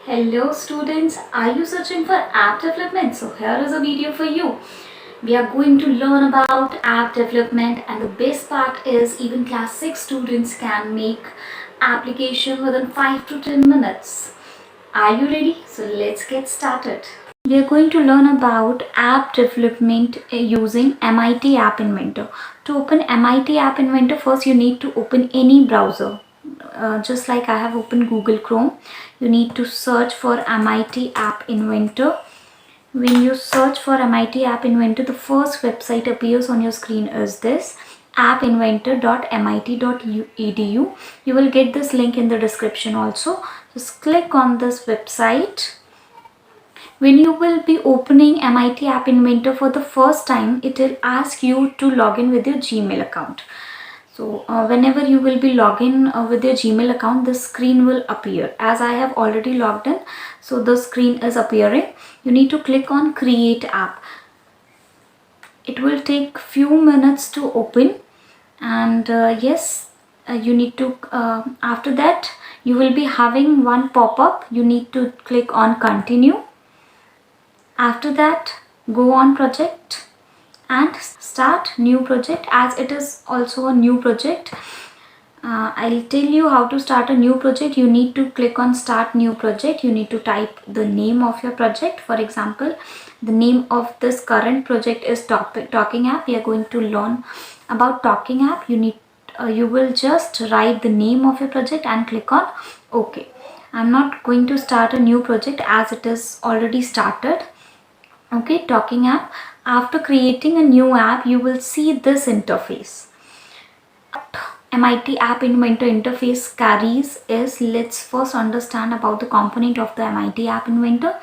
Hello students, are you searching for app development? So here is a video for you. We are going to learn about app development, and the best part is even class 6 students can make application within 5 to 10 minutes. Are you ready? So let's get started. We are going to learn about app development using MIT App Inventor. To open MIT App Inventor, first you need to open any browser. Just like I have opened Google Chrome, you need to search for MIT App Inventor. When you search for MIT App Inventor, the first website appears on your screen is this appinventor.mit.edu. You will get this link in the description also. Just click on this website. When you will be opening MIT App Inventor for the first time, it will ask you to log in with your Gmail account. So whenever you will be logging with your Gmail account, this screen will appear. As I have already logged in, so the screen is appearing. You need to click on Create App. It will take few minutes to open, and you need to after that you will be having one pop-up. You need to click on Continue. After that, go on Project and start new project. As it is also a new project, I'll tell you how to start a new project. You need to click on Start New Project. You need to type the name of your project. For example, the name of this current project is Talking App. We are going to learn about Talking App. You will just write the name of your project and click on OK. I'm not going to start a new project as it is already started. Okay, Talking App. After creating a new app, you will see this interface. MIT App Inventor interface carries is, let's first understand about the component of the MIT App Inventor.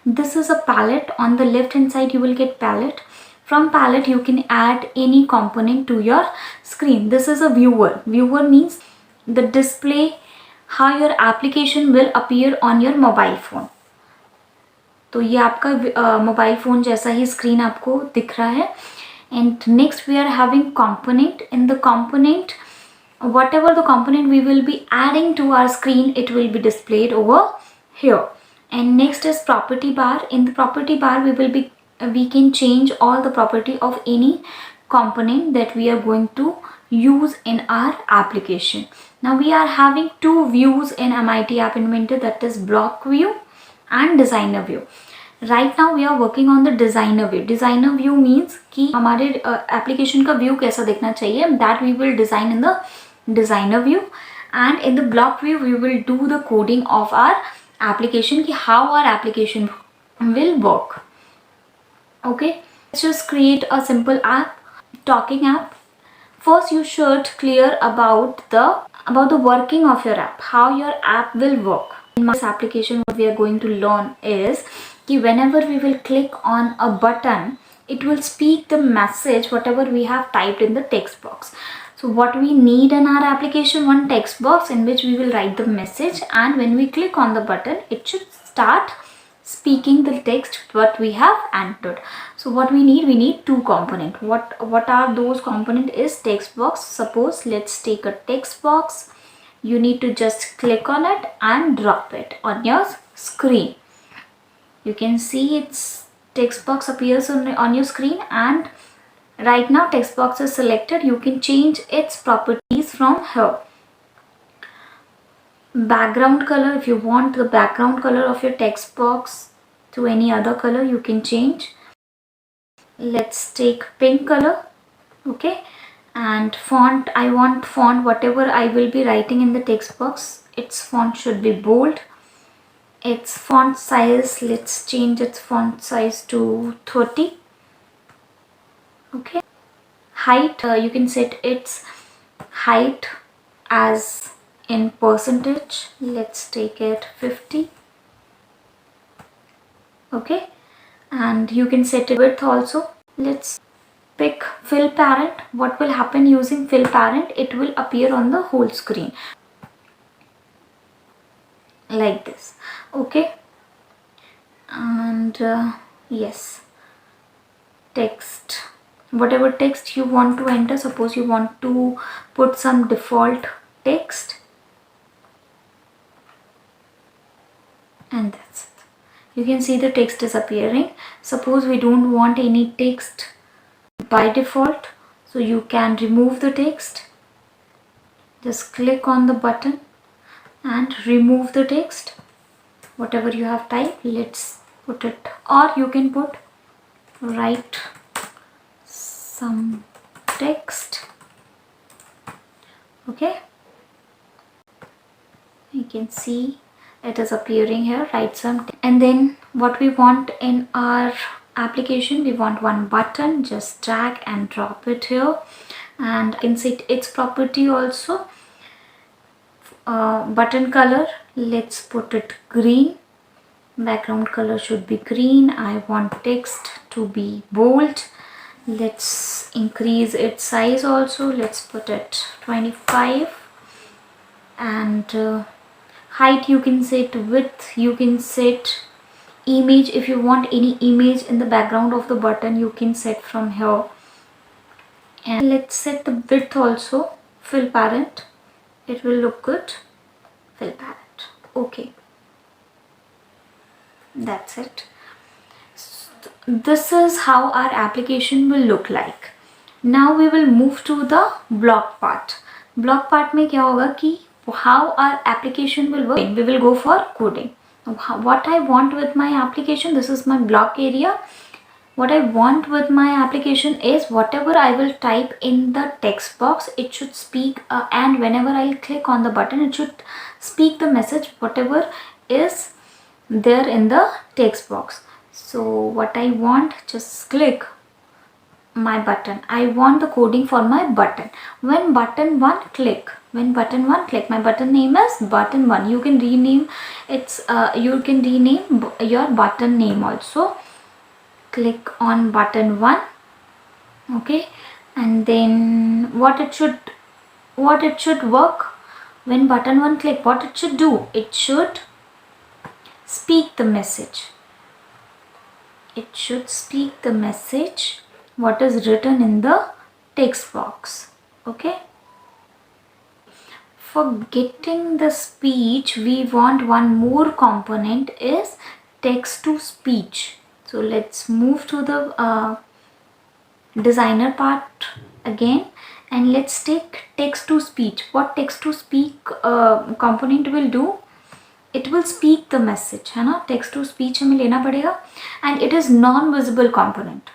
This is a palette. On the left hand side you will get palette. From palette you can add any component to your screen. This is a viewer. Viewer means the display how your application will appear on your mobile phone. तो ये आपका mobile phone जैसा ही screen आपको दिख रहा है. And next we are having component. In the component, whatever the component we will be adding to our screen, it will be displayed over here. And next is property bar. In the property bar we can change all the property of any component that we are going to use in our application. Now we are having two views in MIT App Inventor, that is block view and designer view. Right now we are working on the designer view. Designer view means कि हमारे application का view कैसा दिखना चाहिए, that we will design in the designer view. And in the block view we will do the coding of our application, कि how our application will work. Okay, let's just create a simple app, Talking App. First you should clear about the working of your app, how your app will work. In this application, what we are going to learn is that whenever we will click on a button, it will speak the message whatever we have typed in the text box. So what we need in our application, one text box in which we will write the message, and when we click on the button, it should start speaking the text what we have entered. So what we need two components. What are those components is text box. Suppose let's take a text box. You need to just click on it and drop it on your screen. You can see its text box appears on your screen, and right now text box is selected. You can change its properties from here. Background color, if you want the background color of your text box to any other color, you can change. Let's take pink color. Okay. And font, I want font whatever I will be writing in the text box, its font should be bold. Its font size, let's change its font size to 30. Okay. Height, you can set its height as in percentage. Let's take it 50. Okay. And you can set it width also. Let's pick fill parent. What will happen using fill parent? It will appear on the whole screen like this. Okay. And yes, text, whatever text you want to enter. Suppose you want to put some default text, and that's it. You can see the text is appearing. Suppose we don't want any text by default, so you can remove the text. Just click on the button and remove the text. Whatever you have typed, let's put it, or you can put write some text. Okay, you can see it is appearing here. Write some and then what we want in our application, we want one button. Just drag and drop it here, and you can set its property also. Button color, let's put it green. Background color should be green. I want text to be bold. Let's increase its size also. Let's put it 25. And height you can set, width you can set, image, if you want any image in the background of the button you can set from here. And let's set the width also. Fill parent, it will look good. Fill parent. Okay, that's it. This is how our application will look like. Now we will move to the block part. Block part में क्या होगा कि how our application will work. We will go for coding. What I want with my application, this is my block area. What I want with my application is whatever I will type in the text box, it should speak, and whenever I'll click on the button, it should speak the message whatever is there in the text box. So what I want, just click my button. I want the coding for my button. When button 1 click, my button name is button 1. You can rename its you can rename your button name also. Click on button 1. Okay, and then what it should work when button 1 click, what it should do, it should speak the message. It should speak the message what is written in the text box. Okay, for getting the speech we want one more component, is text to speech. So let's move to the designer part again, and let's take text to speech. What text to speak component will do, it will speak the message, है ना. text to speech हमें लेना पड़ेगा, and it is non-visible component.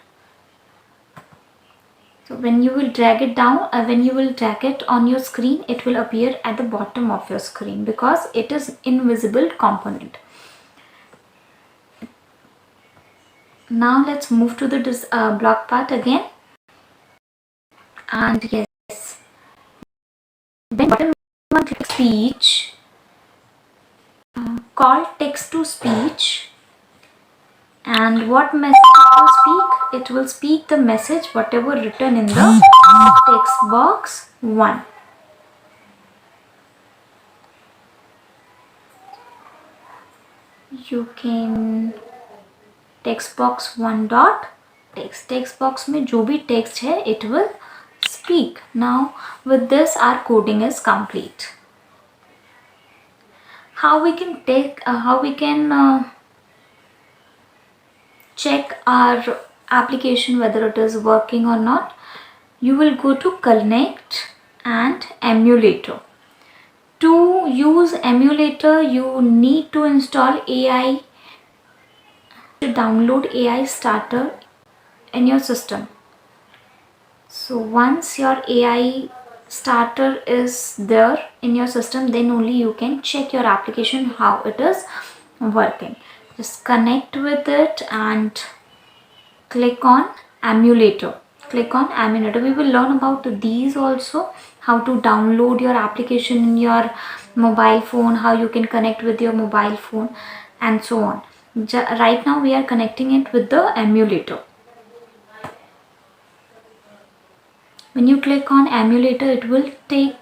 So when you will drag it down, when you will drag it on your screen, it will appear at the bottom of your screen because it is invisible component. Now let's move to the block part again. And yes, when button 1 click speech, call text to speech, and what message it will speak? It will speak the message whatever written in the text box 1. You can text box 1 dot text box में जो भी text है it will speak. Now with this our coding is complete. How we can check our application whether it is working or not? You will go to connect and emulator. To use emulator you need to install AI, to download AI starter in your system. So once your AI starter is there in your system, then only you can check your application how it is working. Just connect with it and click on emulator. We will learn about these also, how to download your application in your mobile phone, how you can connect with your mobile phone, and so on. Right now we are connecting it with the emulator. When you click on emulator, it will take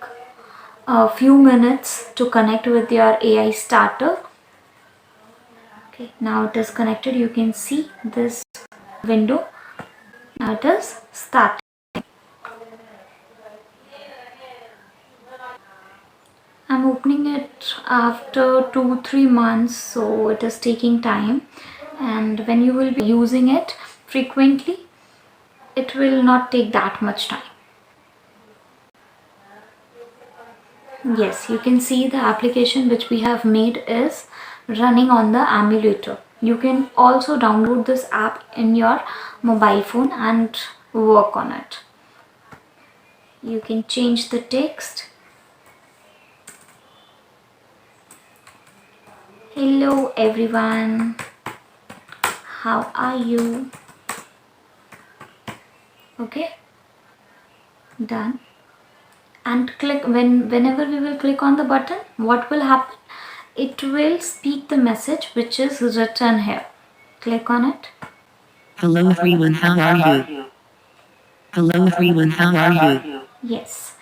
a few minutes to connect with your AI starter. Okay, now it is connected. You can see this window. Now it is starting. I'm opening it after 2-3 months, so it is taking time. And when you will be using it frequently, it will not take that much time. Yes, you can see the application which we have made is running on the emulator. You can also download this app in your mobile phone and work on it. You can change the text. Hello everyone, how are you? Okay, done. And click whenever we will click on the button, what will happen? It will speak the message which is written here. Click on it. Hello everyone, how are you? Hello everyone, how are you? Yes,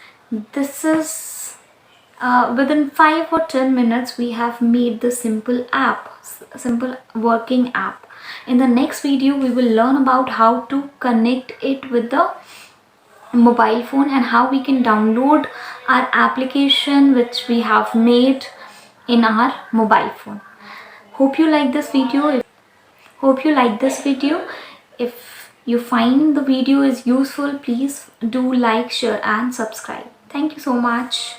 this is within 5 or 10 minutes we have made the simple app, simple working app. In the next video we will learn about how to connect it with the mobile phone and how we can download our application which we have made in our mobile phone. Hope you like this video. If you find the video is useful, please do like, share and subscribe. Thank you so much.